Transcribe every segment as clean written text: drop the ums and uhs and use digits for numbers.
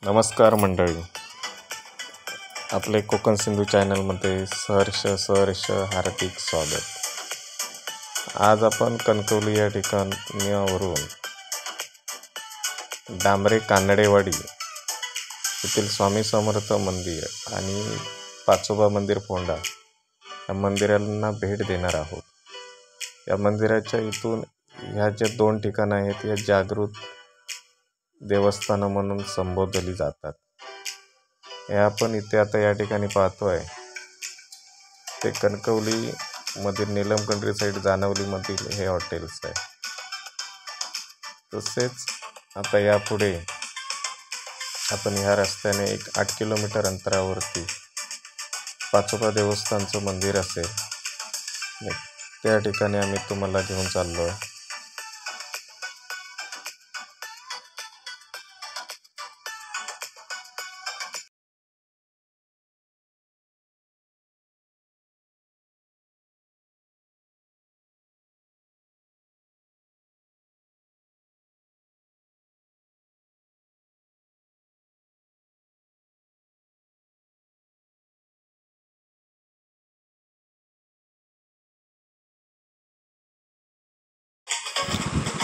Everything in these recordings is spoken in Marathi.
नमस्कार मंडळी, आपले कोकण सिंधू चॅनलमध्ये सहर्ष हार्दिक स्वागत। आज आपण कणकवली या ठिकाणावरून डांबरे कानडेवाडी येथील स्वामी समर्थ मंदिर आणि पाचोबा मंदिर फोंडा या मंदिरांना भेट देणार आहोत। या मंदिराच्या इथून ह्या जे दोन ठिकाणं आहेत या जागृत देवस्थान म्हणून संबोधली जातात। हे आपण इथे आता या ठिकाणी पाहतोय ते कणकवली मधील नीलमकंड्री साईड जानवली मधील हे हॉटेल्स आहे। तसेच आता यापुढे आपण ह्या रस्त्याने एक 8 किलोमीटर अंतरावरती पाचोबा देवस्थानचं मंदिर असेल, त्या ठिकाणी आम्ही तुम्हाला घेऊन चाललोय।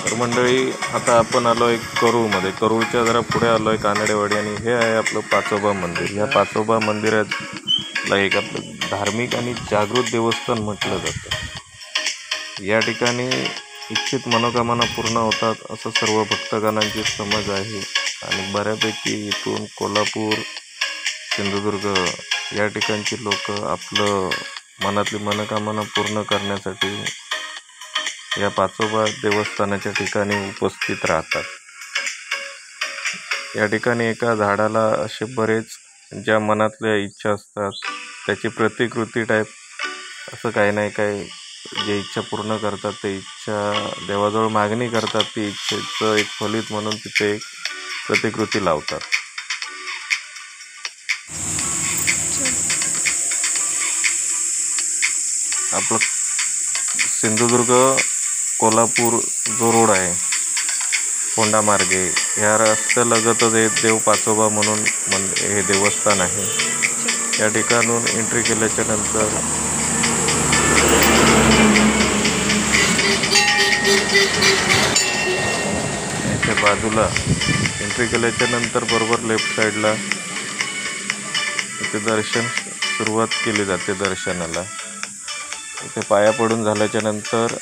तर मंडळी, आता आपण आलोय करूळमध्ये। करूळच्या जरा पुढे आलोय कानडेवाडी आणि हे आहे आपलं पाचोबा मंदिर। या पाचोबा मंदिराला एक आपलं धार्मिक आणि जागृत देवस्थान म्हटलं जातं। या ठिकाणी इच्छित मनोकामना पूर्ण होतात असं सर्व भक्तगणांची समज आहे आणि बऱ्यापैकी इथून कोल्हापूर, सिंधुदुर्ग या ठिकाणची लोक आपलं मनातली मनोकामना पूर्ण करण्यासाठी या पाचोबा देवस्थानाच्या ठिकाणी उपस्थित राहतात। या ठिकाणी एका झाडाला असे बरेच ज्या मनातल्या इच्छा असतात त्याची प्रतिकृती टाईप असं काही नाही काही जे इच्छा पूर्ण करतात ते इच्छा देवाजवळ मागणी करतात, ती इच्छेचं एक फलित म्हणून तिथे एक प्रतिकृती लावतात। आपलं सिंधुदुर्ग कोल्हापूर जो रोड आहे फोंडा मार्गे, ह्या रस्त्यालगतच हे देव पाचोबा म्हणून हे देवस्थान आहे। या ठिकाणून एंट्री केल्याच्या नंतर याच्या बाजूला एंट्री केल्याच्या नंतर बरोबर लेफ्ट साईडला इथे दर्शन सुरुवात केली जाते। दर्शनाला इथे पाया पडून झाल्याच्या नंतर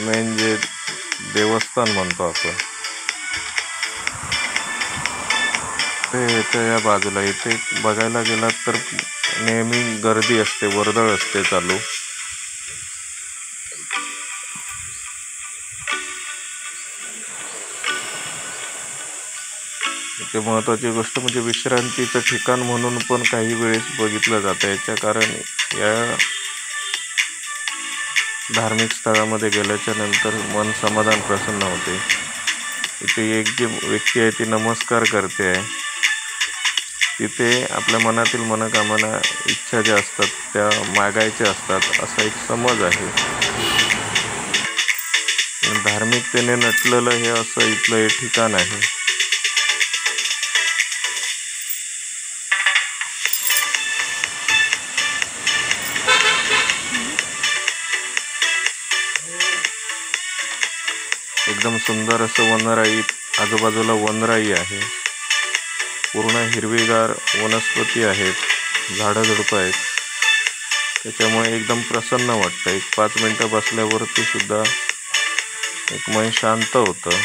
मेन जे देवस्थान म्हणतो आपण ते या बाजूला इथे बघायला गेलात तर नेहमी गर्दी असते, वर्दळ असते चालू। इथे महत्त्वाची गोष्ट म्हणजे विश्रांतीचं ठिकाण म्हणून पण काही वेळेस बघितलं जातं। याच्या कारण या धार्मिक स्थळामध्ये गेल्याच्या नंतर मन समाधान प्रसन्न होते। इथे एक जी व्यक्ती आहे ती नमस्कार करते आहे, तिथे आपल्या मनातील मनोकामना इच्छा ज्या असतात त्या मागायच्या असतात असा एक समज आहे। धार्मिकतेने नटलेलं हे असं इथलं हे ठिकाण आहे। एकदम सुंदर असं वनराई, आजूबाजूला वनराई आहे, पूर्ण हिरवीगार वनस्पती आहेत, झाडं झुडपं आहेत, त्याच्यामुळे एकदम प्रसन्न वाटतं। एक 5 मिनटं बसल्यावरती सुद्धा एक मन शांत होतं।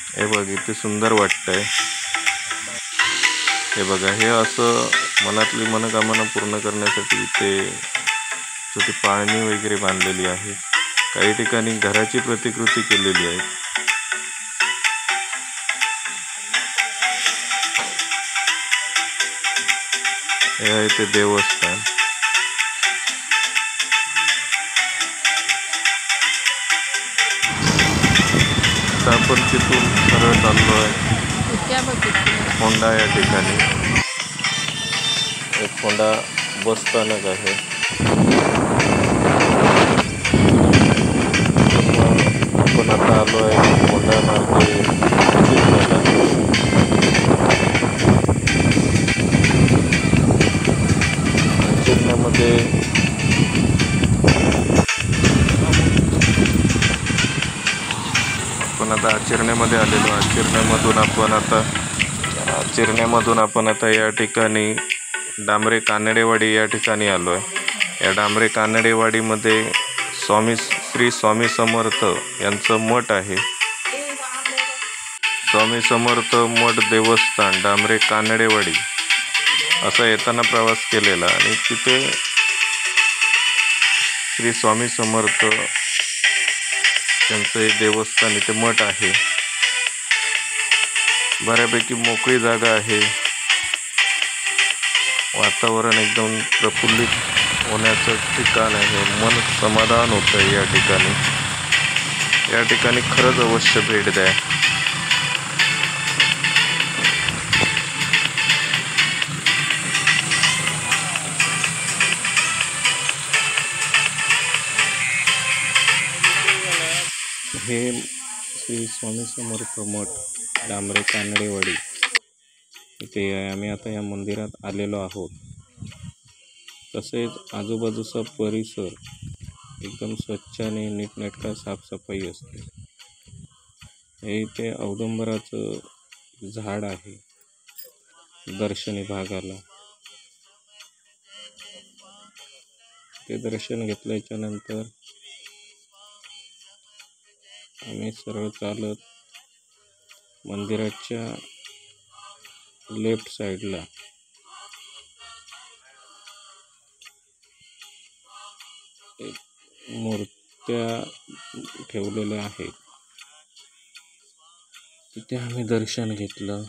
हे बघ इथे सुंदर वाटतंय। हे बघा, हे असं मनातली मनोकामना पूर्ण करण्यासाठी इथे छोटी पाळणी वगैरे बांधलेली आहे। काही ठिकाणी घराची प्रतिकृती केलेली आहे। हे आहे ते देवस्थान. आता आपण तिथून सरळ चाललो आहे होंडा या ठिकाणी. एक होंडा बस स्थानक आहे. आपण आता आलो आहे होंडा मार्गे चिरण्याला. चिरण्यामध्ये आपण आता चिरण्यामध्ये आलेलो. चिरण्यामधून आपण आता या ठिकाणी डांबरे कानडेवाडी या ठिकाणी आलो आहे. या डांबरे कानडेवाडीमध्ये श्री स्वामी समर्थ यांचं मठ आहे. स्वामी समर्थ मठ देवस्थान डांबरे कानडेवाडी असा येताना प्रवास केलेला आणि तिथे श्री स्वामी समर्थ त्यांचं हे देवस्थान इथे मठ आहे. बऱ्यापैकी मोकळी जागा आहे. वातावरण एकदम प्रफुल्लित होण्याचं ठिकाण आहे. मन समाधान होतं या ठिकाणी. या ठिकाणी खरंच अवश्य भेट द्या. हे श्री स्वामी समर्थ मठ डांबरे कानडेवाडी इथे आम्ही आता या मंदिरात आलेलो आहोत. तसेच आजूबाजूचा परिसर एकदम स्वच्छ आणि नीटनेटका साफसफाई असते. हे इथे औदुंबराचं झाड आहे दर्शनी भागाला. ते दर्शन घेतल्याच्या नंतर आम्ही सरळ चालत मंदिराच्या लेफ्ट साईडला मूर्त्या ठेवलेल्या आहेत. तिथे आम्ही दर्शन घेतलं.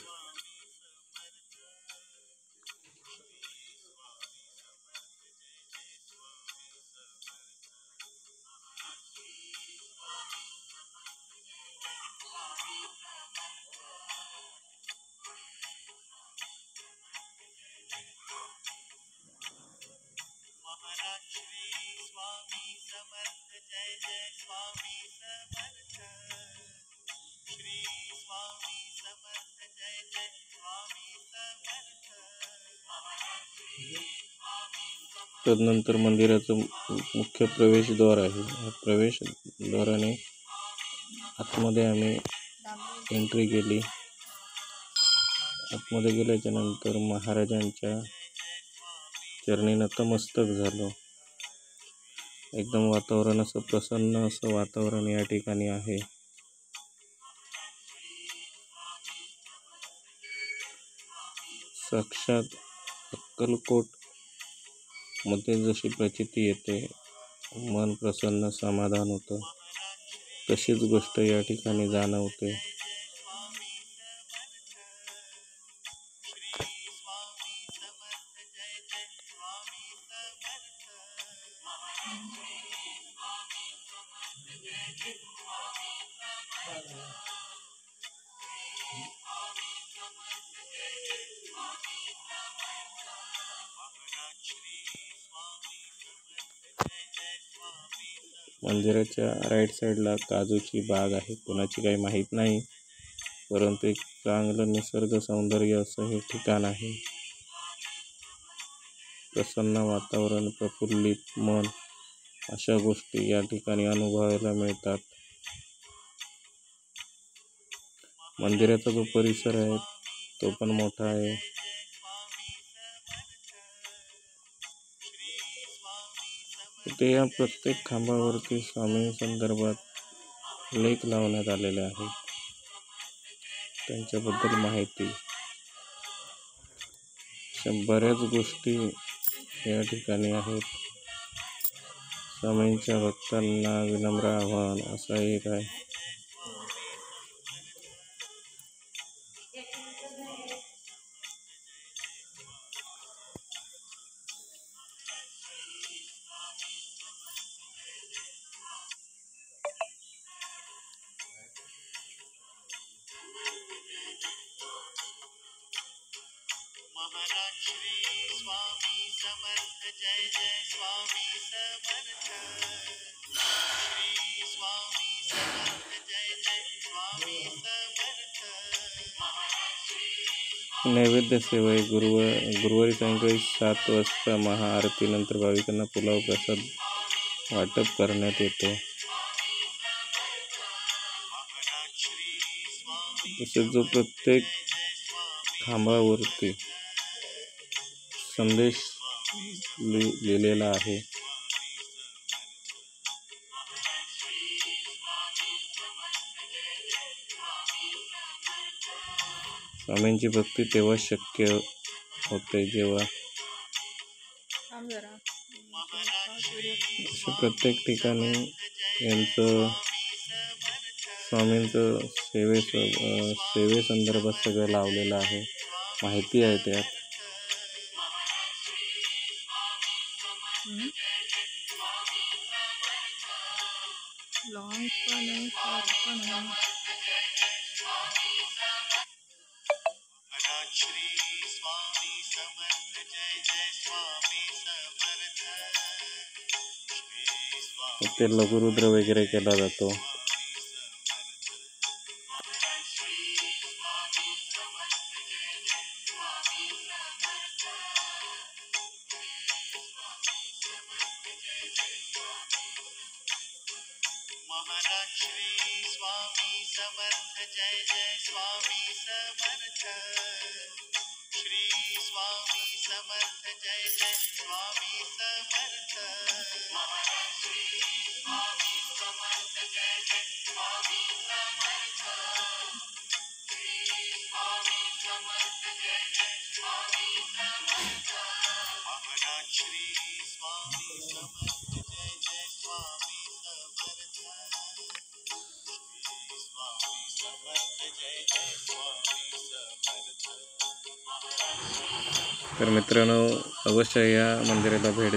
तदनंतर मंदिराचं मुख्य प्रवेशद्वार आहे. या प्रवेशद्वाराने आतमध्ये आम्ही एंट्री केली. आतमध्ये गेल्याच्या नंतर महाराजांच्या चरणी नतमस्तक झालो. एकदम वातावरण असं प्रसन्न असं वातावरण या ठिकाणी आहे. साक्षात अक्कलकोट मध्ये जशी प्रचिती येते, मन प्रसन्न समाधान होतं, तशीच गोष्ट या ठिकाणी जाणवते. मंदिराच्या राईट साईडला काजूची बाग आहे. कोणाची काही माहीत नाही, परंतु एक चांगलं निसर्ग सौंदर्य असं हे ठिकाण आहे. प्रसन्न वातावरण, प्रफुल्लित मन अशा गोष्टी या ठिकाणी अनुभवायला मिळतात. मंदिराचा जो परिसर आहे तो पण मोठा आहे. इथे या प्रत्येक खांबावरती स्वामी संदर्भात लेख लावण्यात आलेले आहेत. त्यांच्याबद्दल माहिती, अशा बऱ्याच गोष्टी या ठिकाणी आहेत. स्वामींच्या भक्तांना विनम्र आव्हान असा एक आहे. नैवेद्य सेवा आहे. गुरुवारी सायंकाळी 7 वाजता महाआरतीनंतर भाविकांना पुलाव प्रसाद वाटप करण्यात येतो. तसेच जो प्रत्येक खांबावरती संदेश लिहिलेला आहे. स्वामींची भक्ती तेव्हा शक्य होते जेव्हा प्रत्येक ठिकाणी यांचं स्वामींचं सेवेसंदर्भात सगळं लावलेलं आहे, माहिती आहे त्यात. ते लघुरुद्र वगैरे केला जातो. तर मित्रांनो, अवश्य या मंदिराला भेट